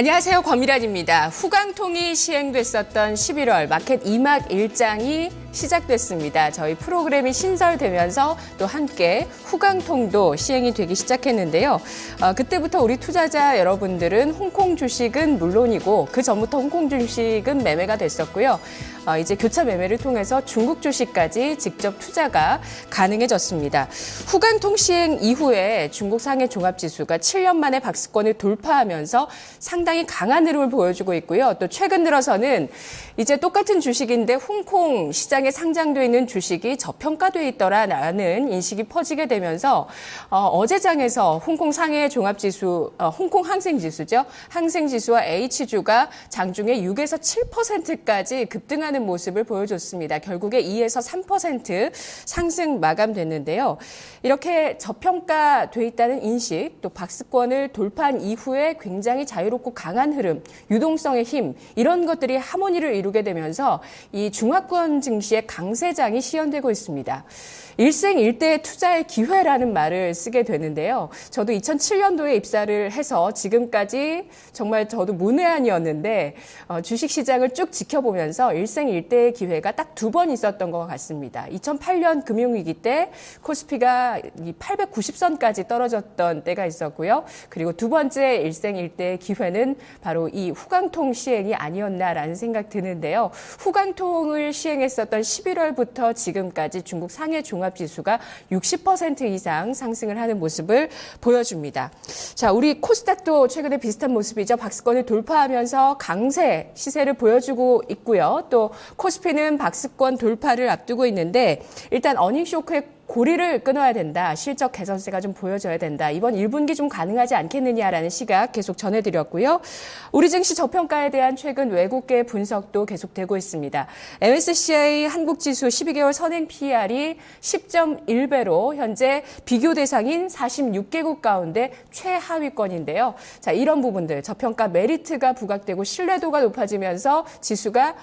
안녕하세요. 권미란입니다. 후강통이 시행됐었던 11월 마켓 2막 일장이 시작됐습니다. 저희 프로그램이 신설되면서 또 함께 후강통도 시행이 되기 시작했는데요. 그때부터 우리 투자자 여러분들은 홍콩 주식은 물론이고 그 전부터 홍콩 주식은 매매가 됐었고요. 이제 교차 매매를 통해서 중국 주식까지 직접 투자가 가능해졌습니다. 후강통 시행 이후에 중국 상해 종합지수가 7년 만에 박스권을 돌파하면서 상당히 강한 흐름을 보여주고 있고요. 또 최근 들어서는 이제 똑같은 주식인데 홍콩 시장에 상장되어 있는 주식이 저평가되어 있더라라는 인식이 퍼지게 되면서 어제 장에서 홍콩 상해 종합지수, 홍콩 항생지수죠. 항생지수와 H주가 장중에 6에서 7%까지 급등하는 모습을 보여줬습니다. 결국에 2에서 3% 상승 마감됐는데요. 이렇게 저평가돼 있다는 인식, 또 박스권을 돌파한 이후에 굉장히 자유롭고 강한 흐름, 유동성의 힘 이런 것들이 하모니를 이루게 되면서 이 중화권 증시의 강세장이 시연되고 있습니다. 일생일대의 투자의 기회라는 말을 쓰게 되는데요. 저도 2007년도에 입사를 해서 지금까지 정말 저도 문외한이었는데 주식시장을 쭉 지켜보면서 일생일대의 기회가 딱 2번 있었던 것 같습니다. 2008년 금융위기 때 코스피가 890선까지 떨어졌던 때가 있었고요. 그리고 두 번째 일생일대의 기회는 바로 이 후강통 시행이 아니었나라는 생각 드는데요. 후강통을 시행했었던 11월부터 지금까지 중국 상해 종합지수가 60% 이상 상승을 하는 모습을 보여줍니다. 자, 우리 코스닥도 최근에 비슷한 모습이죠. 박스권을 돌파하면서 강세 시세를 보여주고 있고요. 또 코스피는 박스권 돌파를 앞두고 있는데 일단 어닝 쇼크의 고리를 끊어야 된다. 실적 개선세가 좀 보여져야 된다. 이번 1분기 좀 가능하지 않겠느냐라는 시각 계속 전해드렸고요. 우리 증시 저평가에 대한 최근 외국계 분석도 계속되고 있습니다. MSCI 한국지수 12개월 선행 PER이 10.1배로 현재 비교 대상인 46개국 가운데 최하위권인데요. 자, 이런 부분들 저평가 메리트가 부각되고 신뢰도가 높아지면서 지수가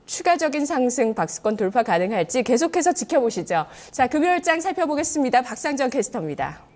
추가적인 상승 박스권 돌파 가능할지 계속해서 지켜보시죠. 자, 금요일장 살펴보겠습니다. 박상정 캐스터입니다.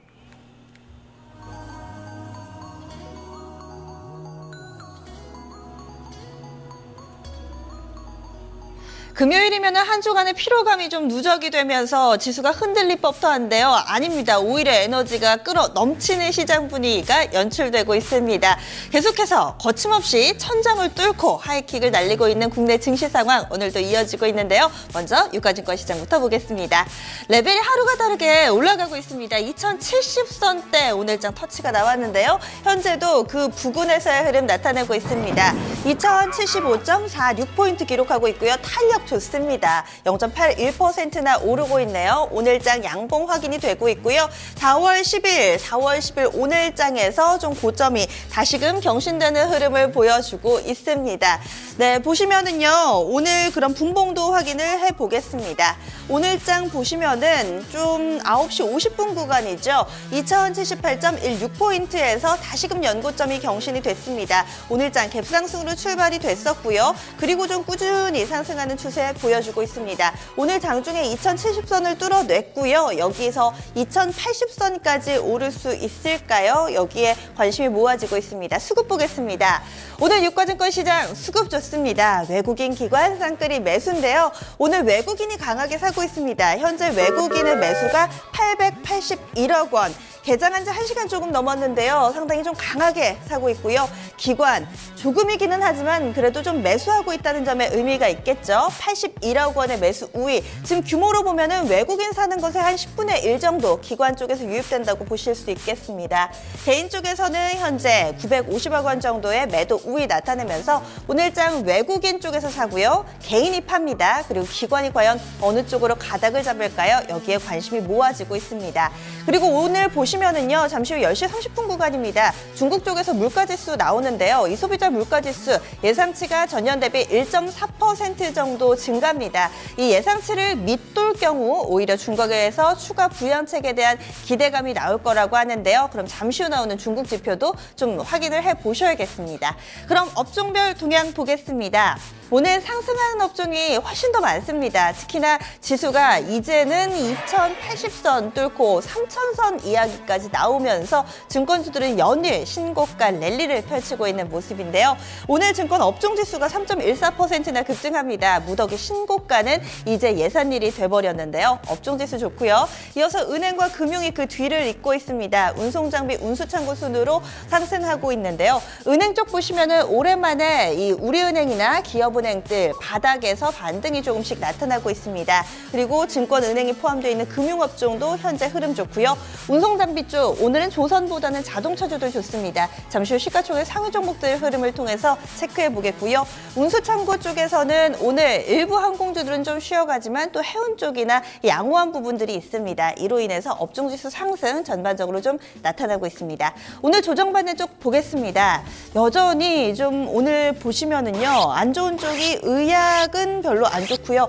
금요일이면 한 주간의 피로감이 좀 누적이 되면서 지수가 흔들릴 법도 한데요. 아닙니다. 오히려 에너지가 넘치는 시장 분위기가 연출되고 있습니다. 계속해서 거침없이 천장을 뚫고 하이킥을 날리고 있는 국내 증시 상황 오늘도 이어지고 있는데요. 먼저 유가증권 시장부터 보겠습니다. 레벨이 하루가 다르게 올라가고 있습니다. 2070선대 오늘장 터치가 나왔는데요. 현재도 그 부근에서의 흐름 나타내고 있습니다. 2075.46포인트 기록하고 있고요. 탄력 좋습니다. 0.81%나 오르고 있네요. 오늘장 양봉 확인이 되고 있고요. 4월 10일 오늘장에서 좀 고점이 다시금 경신되는 흐름을 보여주고 있습니다. 네, 보시면은요. 오늘 그런 분봉도 확인을 해보겠습니다. 오늘장 보시면은 좀 9시 50분 구간이죠. 2078.16포인트에서 다시금 연고점이 경신이 됐습니다. 오늘장 갭상승으로 출발이 됐었고요. 그리고 좀 꾸준히 상승하는 추세 보여주고 있습니다. 오늘 장중에 2070선을 뚫어냈고요. 여기에서 2080선까지 오를 수 있을까요? 여기에 관심이 모아지고 있습니다. 수급 보겠습니다. 오늘 유가증권 시장 수급 좋습니다. 외국인 기관 쌍끌이 매수인데요. 오늘 외국인이 강하게 사고 있습니다. 현재 외국인의 매수가 881억 원. 개장한 지 1시간 조금 넘었는데요. 상당히 좀 강하게 사고 있고요. 기관 조금이기는 하지만 그래도 좀 매수하고 있다는 점에 의미가 있겠죠. 81억 원의 매수 우위. 지금 규모로 보면은 외국인 사는 것의 한 10분의 1 정도 기관 쪽에서 유입된다고 보실 수 있겠습니다. 개인 쪽에서는 현재 950억 원 정도의 매도 우위 나타내면서 오늘장 외국인 쪽에서 사고요. 개인이 팝니다. 그리고 기관이 과연 어느 쪽으로 가닥을 잡을까요? 여기에 관심이 모아지고 있습니다. 그리고 오늘 보시면은요. 잠시 후 10시 30분 구간입니다. 중국 쪽에서 물가지수 나오는데요. 이 소비자 물가지수 예상치가 전년 대비 1.4% 정도 증가합니다. 이 예상치를 밑돌 경우 오히려 중국에서 추가 부양책에 대한 기대감이 나올 거라고 하는데요. 그럼 잠시 후 나오는 중국 지표도 좀 확인을 해보셔야겠습니다. 그럼 업종별 동향 보겠습니다. 오늘 상승하는 업종이 훨씬 더 많습니다. 특히나 지수가 이제는 2080선 뚫고 3000선 이야기가 얘기까지 나오면서 증권주들은 연일 신고가 랠리를 펼치고 있는 모습인데요. 오늘 증권 업종지수가 3.14%나 급등합니다. 무더기 신고가는 이제 예산일이 돼버렸는데요. 업종지수 좋고요. 이어서 은행과 금융이 그 뒤를 잇고 있습니다. 운송장비, 운수창고 순으로 상승하고 있는데요. 은행 쪽 보시면은 오랜만에 이 우리은행이나 기업은행들 바닥에서 반등이 조금씩 나타나고 있습니다. 그리고 증권은행이 포함되어 있는 금융업종도 현재 흐름 좋고요. 운송장비 쪽 오늘은 조선보다는 자동차주들 좋습니다. 잠시 후 시가총액 상위 종목들 흐름을 통해서 체크해 보겠고요. 운수창고 쪽에서는 오늘 일부 항공주들은 좀 쉬어가지만 또 해운 쪽이나 양호한 부분들이 있습니다. 이로 인해서 업종지수 상승 전반적으로 좀 나타나고 있습니다. 오늘 조정받는 쪽 보겠습니다. 여전히 좀 오늘 보시면은요, 안 좋은 쪽이 의약은 별로 안 좋고요.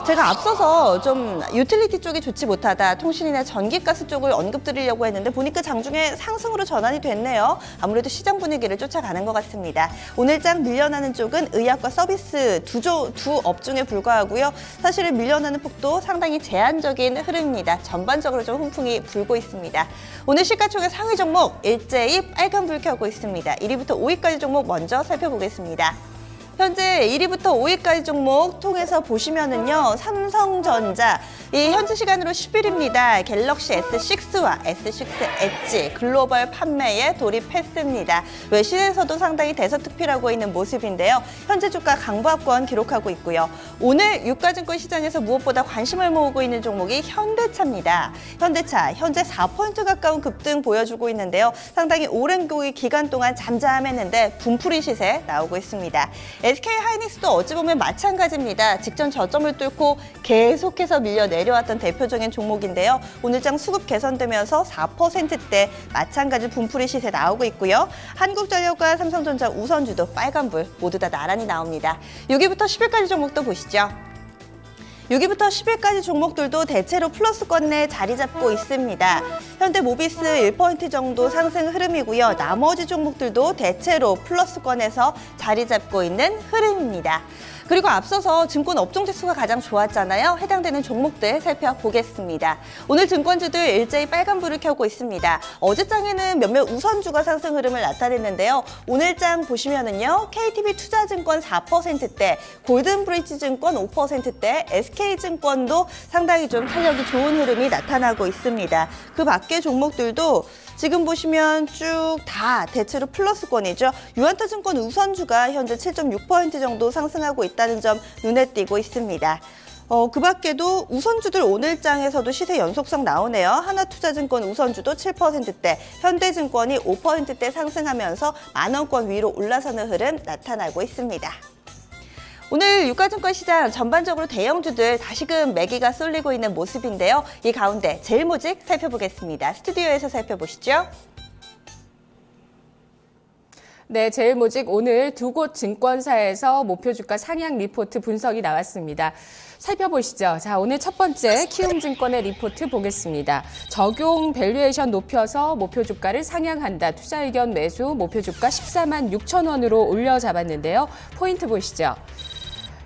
제가 앞서서 좀 유틸리티 쪽이 좋지 못하다, 통신이나 전기가스 쪽을 언급드리려고 했는데 보니까 장중에 상승으로 전환이 됐네요. 아무래도 시장 분위기를 쫓아가는 것 같습니다. 오늘장 밀려나는 쪽은 의약과 서비스 두 업종에 불과하고요. 사실은 밀려나는 폭도 상당히 제한적인 흐름입니다. 전반적으로 좀 훈풍이 불고 있습니다. 오늘 시가총액 상위 종목 일제히 빨간불 켜고 있습니다. 1위부터 5위까지 종목 먼저 살펴보겠습니다. 현재 1위부터 5위까지 종목 통해서 보시면은요, 삼성전자, 이 현재 시간으로 10일입니다. 갤럭시 S6와 S6 엣지 글로벌 판매에 돌입했습니다. 외신에서도 상당히 대서특필하고 있는 모습인데요. 현재 주가 강보합권 기록하고 있고요. 오늘 유가증권 시장에서 무엇보다 관심을 모으고 있는 종목이 현대차입니다. 현대차 현재 4% 가까운 급등 보여주고 있는데요. 상당히 오랜 기간 동안 잠잠했는데 분풀이 시세 나오고 있습니다. SK하이닉스도 어찌 보면 마찬가지입니다. 직전 저점을 뚫고 계속해서 밀려 내려왔던 대표적인 종목인데요. 오늘장 수급 개선되면서 4%대 마찬가지 분풀이 시세 나오고 있고요. 한국전력과 삼성전자 우선주도 빨간불 모두 다 나란히 나옵니다. 6위부터 10위까지 종목도 보시죠. 6위부터 10위까지 종목들도 대체로 플러스권 내에 자리 잡고 있습니다. 현대모비스 1% 정도 상승 흐름이고요. 나머지 종목들도 대체로 플러스권에서 자리 잡고 있는 흐름입니다. 그리고 앞서서 증권 업종지수가 가장 좋았잖아요. 해당되는 종목들 살펴보겠습니다. 오늘 증권주들 일제히 빨간불을 켜고 있습니다. 어제장에는 몇몇 우선주가 상승 흐름을 나타냈는데요. 오늘장 보시면은요, KTB투자증권 4%대, 골든브리지증권 5%대, SK증권도 상당히 좀 탄력이 좋은 흐름이 나타나고 있습니다. 그 밖의 종목들도 지금 보시면 쭉 다 대체로 플러스권이죠. 유한타증권 우선주가 현재 7.6% 정도 상승하고 있다는 점 눈에 띄고 있습니다. 그 밖에도 우선주들 오늘장에서도 시세 연속성 나오네요. 하나투자증권 우선주도 7%대, 현대증권이 5%대 상승하면서 만원권 위로 올라서는 흐름 나타나고 있습니다. 오늘 유가증권 시장 전반적으로 대형주들 다시금 매기가 쏠리고 있는 모습인데요. 이 가운데 제일모직 살펴보겠습니다. 스튜디오에서 살펴보시죠. 네, 제일모직 오늘 두 곳 증권사에서 목표 주가 상향 리포트 분석이 나왔습니다. 살펴보시죠. 자, 오늘 첫 번째 키움증권의 리포트 보겠습니다. 적용 밸류에이션 높여서 목표 주가를 상향한다. 투자 의견 매수 목표 주가 14만 6천 원으로 올려 잡았는데요. 포인트 보시죠.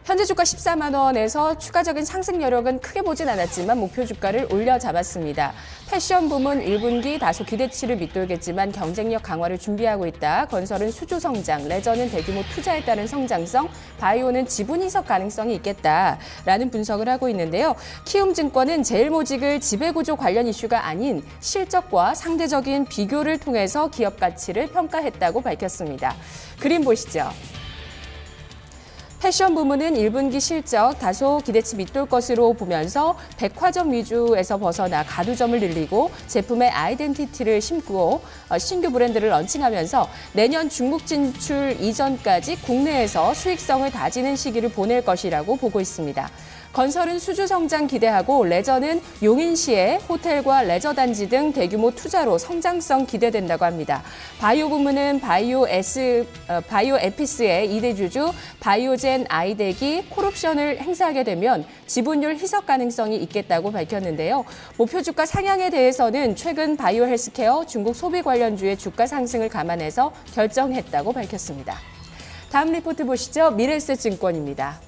현재 주가 14만 원에서 추가적인 상승 여력은 크게 보진 않았지만 목표 주가를 올려 잡았습니다. 패션 부문 1분기 다소 기대치를 밑돌겠지만 경쟁력 강화를 준비하고 있다. 건설은 수주 성장, 레저는 대규모 투자에 따른 성장성, 바이오는 지분 희석 가능성이 있겠다라는 분석을 하고 있는데요. 키움증권은 제일모직을 지배구조 관련 이슈가 아닌 실적과 상대적인 비교를 통해서 기업 가치를 평가했다고 밝혔습니다. 그림 보시죠. 패션 부문은 1분기 실적 다소 기대치 밑돌 것으로 보면서 백화점 위주에서 벗어나 가두점을 늘리고 제품의 아이덴티티를 심고 신규 브랜드를 런칭하면서 내년 중국 진출 이전까지 국내에서 수익성을 다지는 시기를 보낼 것이라고 보고 있습니다. 건설은 수주 성장 기대하고 레저는 용인시의 호텔과 레저 단지 등 대규모 투자로 성장성 기대된다고 합니다. 바이오 부문은 바이오 에피스의 2대 주주 바이오젠 아이덱이 콜옵션을 행사하게 되면 지분율 희석 가능성이 있겠다고 밝혔는데요. 목표 주가 상향에 대해서는 최근 바이오 헬스케어 중국 소비 관련주의 주가 상승을 감안해서 결정했다고 밝혔습니다. 다음 리포트 보시죠. 미래에셋증권입니다.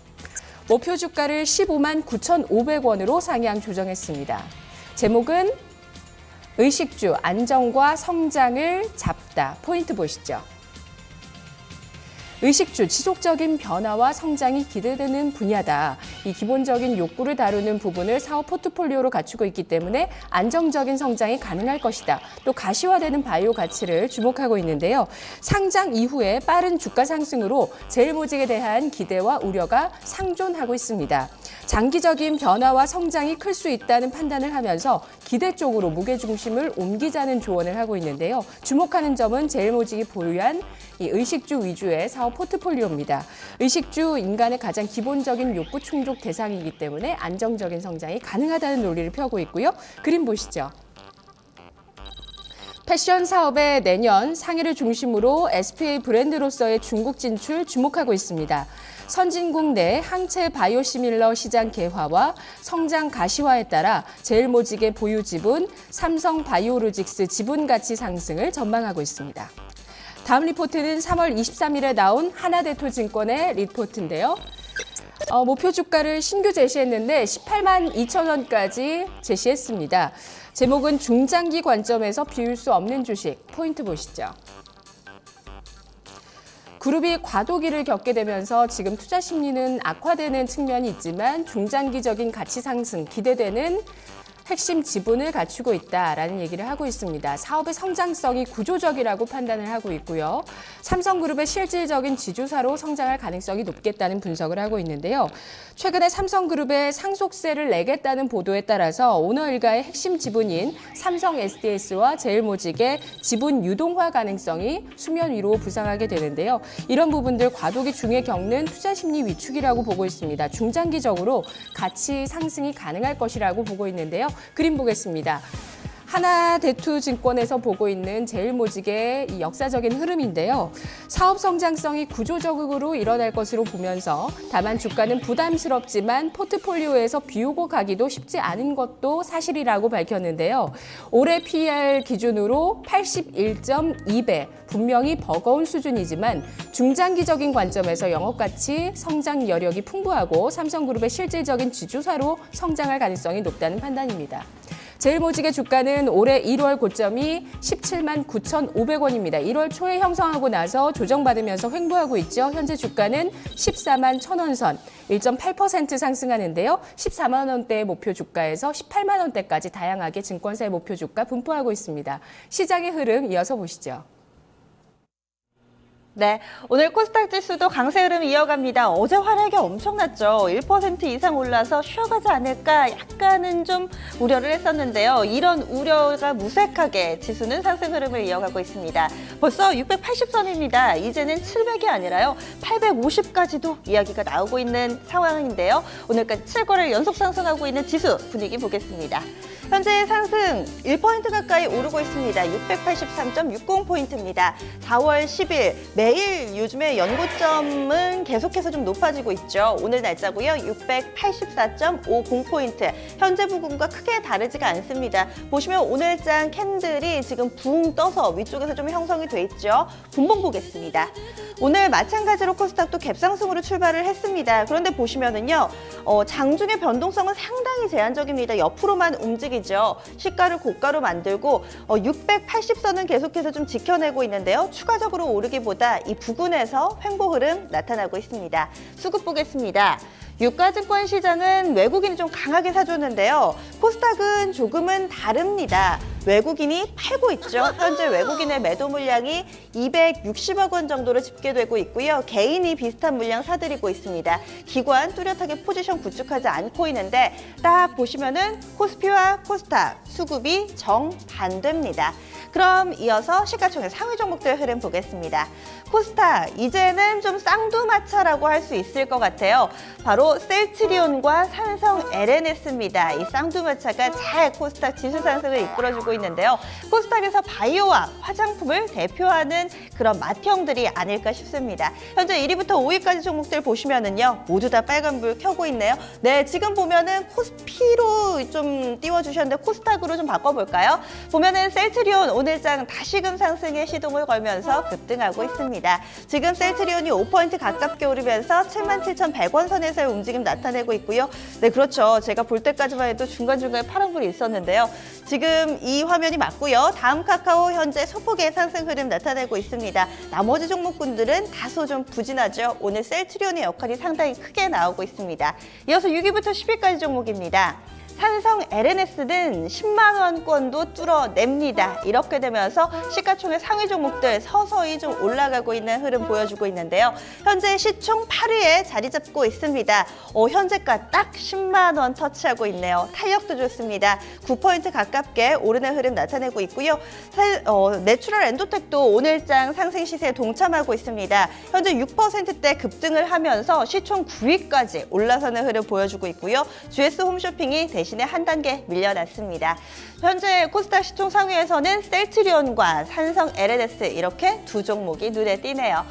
목표 주가를 15만 9,500원으로 상향 조정했습니다. 제목은 의식주 안정과 성장을 잡다. 포인트 보시죠. 의식주 지속적인 변화와 성장이 기대되는 분야다. 이 기본적인 욕구를 다루는 부분을 사업 포트폴리오로 갖추고 있기 때문에 안정적인 성장이 가능할 것이다. 또 가시화되는 바이오 가치를 주목하고 있는데요. 상장 이후에 빠른 주가 상승으로 제일모직에 대한 기대와 우려가 상존하고 있습니다. 장기적인 변화와 성장이 클 수 있다는 판단을 하면서 기대 쪽으로 무게중심을 옮기자는 조언을 하고 있는데요. 주목하는 점은 제일모직이 보유한 이 의식주 위주의 사업 포트폴리오입니다. 의식주 인간의 가장 기본적인 욕구 충족 대상이기 때문에 안정적인 성장이 가능하다는 논리를 펴고 있고요. 그림 보시죠. 패션 사업에 내년 상해를 중심으로 SPA 브랜드로서의 중국 진출 주목하고 있습니다. 선진국 내 항체 바이오시밀러 시장 개화와 성장 가시화에 따라 제일모직의 보유 지분, 삼성 바이오로직스 지분 가치 상승을 전망하고 있습니다. 다음 리포트는 3월 23일에 나온 하나대투증권의 리포트인데요. 목표 주가를 신규 제시했는데 18만 2천 원까지 제시했습니다. 제목은 중장기 관점에서 비울 수 없는 주식. 포인트 보시죠. 그룹이 과도기를 겪게 되면서 지금 투자 심리는 악화되는 측면이 있지만 중장기적인 가치 상승 기대되는 핵심 지분을 갖추고 있다라는 얘기를 하고 있습니다. 사업의 성장성이 구조적이라고 판단을 하고 있고요. 삼성그룹의 실질적인 지주사로 성장할 가능성이 높겠다는 분석을 하고 있는데요. 최근에 삼성그룹에 상속세를 내겠다는 보도에 따라서 오너 일가의 핵심 지분인 삼성 SDS와 제일모직의 지분 유동화 가능성이 수면 위로 부상하게 되는데요. 이런 부분들 과도기 중에 겪는 투자 심리 위축이라고 보고 있습니다. 중장기적으로 가치 상승이 가능할 것이라고 보고 있는데요. 그림 보겠습니다. 하나대투증권에서 보고 있는 제일모직의 이 역사적인 흐름인데요. 사업 성장성이 구조적으로 일어날 것으로 보면서 다만 주가는 부담스럽지만 포트폴리오에서 비우고 가기도 쉽지 않은 것도 사실이라고 밝혔는데요. 올해 PER 기준으로 81.2배, 분명히 버거운 수준이지만 중장기적인 관점에서 영업가치, 성장 여력이 풍부하고 삼성그룹의 실질적인 지주사로 성장할 가능성이 높다는 판단입니다. 제일모직의 주가는 올해 1월 고점이 17만 9,500원입니다. 1월 초에 형성하고 나서 조정받으면서 횡보하고 있죠. 현재 주가는 14만 1,000원 선, 1.8% 상승하는데요. 14만 원대의 목표 주가에서 18만 원대까지 다양하게 증권사의 목표 주가 분포하고 있습니다. 시장의 흐름 이어서 보시죠. 네, 오늘 코스닥 지수도 강세 흐름 이어갑니다. 어제 활약이 엄청났죠. 1% 이상 올라서 쉬어가지 않을까 약간은 좀 우려를 했었는데요. 이런 우려가 무색하게 지수는 상승 흐름을 이어가고 있습니다. 벌써 680선입니다. 이제는 700이 아니라요. 850까지도 이야기가 나오고 있는 상황인데요. 오늘까지 7거래를 연속 상승하고 있는 지수 분위기 보겠습니다. 현재 상승 1% 가까이 오르고 있습니다. 683.60포인트입니다. 4월 10일 매일 요즘에 연고점은 계속해서 좀 높아지고 있죠. 오늘 날짜고요. 684.50포인트. 현재 부근과 크게 다르지가 않습니다. 보시면 오늘장 캔들이 지금 붕 떠서 위쪽에서 좀 형성이 돼 있죠. 분봉 보겠습니다. 오늘 마찬가지로 코스닥도 갭상승으로 출발을 했습니다. 그런데 보시면은요. 장중의 변동성은 상당히 제한적입니다. 옆으로만 움직이죠. 시가를 고가로 만들고 680선은 계속해서 좀 지켜내고 있는데요. 추가적으로 오르기보다 이 부근에서 횡보 흐름 나타나고 있습니다. 수급 보겠습니다. 유가증권 시장은 외국인이 좀 강하게 사줬는데요. 코스닥은 조금은 다릅니다. 외국인이 팔고 있죠. 현재 외국인의 매도 물량이 260억 원 정도로 집계되고 있고요. 개인이 비슷한 물량 사들이고 있습니다. 기관 뚜렷하게 포지션 구축하지 않고 있는데 딱 보시면은 코스피와 코스닥 수급이 정반대입니다. 그럼 이어서 시가총액 상위 종목들 흐름 보겠습니다. 코스닥, 이제는 좀 쌍두마차라고 할 수 있을 것 같아요. 바로 셀트리온과 삼성 LNS입니다. 이 쌍두마차가 잘 코스닥 지수 상승을 이끌어주고 있는데요. 코스닥에서 바이오와 화장품을 대표하는 그런 맏형들이 아닐까 싶습니다. 현재 1위부터 5위까지 종목들 보시면은요, 모두 다 빨간불 켜고 있네요. 네, 지금 보면은 코스피로 좀 띄워주셨는데 코스닥으로 좀 바꿔볼까요? 보면은 셀트리온 오늘장 다시금 상승에 시동을 걸면서 급등하고 있습니다. 지금 셀트리온이 5포인트 가깝게 오르면서 77,100원 선에서의 움직임 나타내고 있고요. 네, 그렇죠. 제가 볼 때까지만 해도 중간중간에 파란불이 있었는데요. 지금 이 화면이 맞고요. 다음 카카오 현재 소폭의 상승 흐름 나타내고 있습니다. 나머지 종목군들은 다소 좀 부진하죠. 오늘 셀트리온의 역할이 상당히 크게 나오고 있습니다. 이어서 6위부터 10위까지 종목입니다. 삼성 LNS는 10만 원권도 뚫어냅니다. 이렇게 되면서 시가총액 상위 종목들 서서히 좀 올라가고 있는 흐름 보여주고 있는데요. 현재 시총 8위에 자리 잡고 있습니다. 현재가 딱 10만 원 터치하고 있네요. 탄력도 좋습니다. 9포인트 가깝게 오르는 흐름 나타내고 있고요. 내추럴 엔도텍도 오늘장 상승 시세에 동참하고 있습니다. 현재 6%대 급등을 하면서 시총 9위까지 올라서는 흐름 보여주고 있고요. GS 홈쇼핑이 대신에 한 단계 밀려났습니다. 현재 코스닥 시총 상위에서는 셀트리온과 삼성 LNS 이렇게 두 종목이 눈에 띄네요.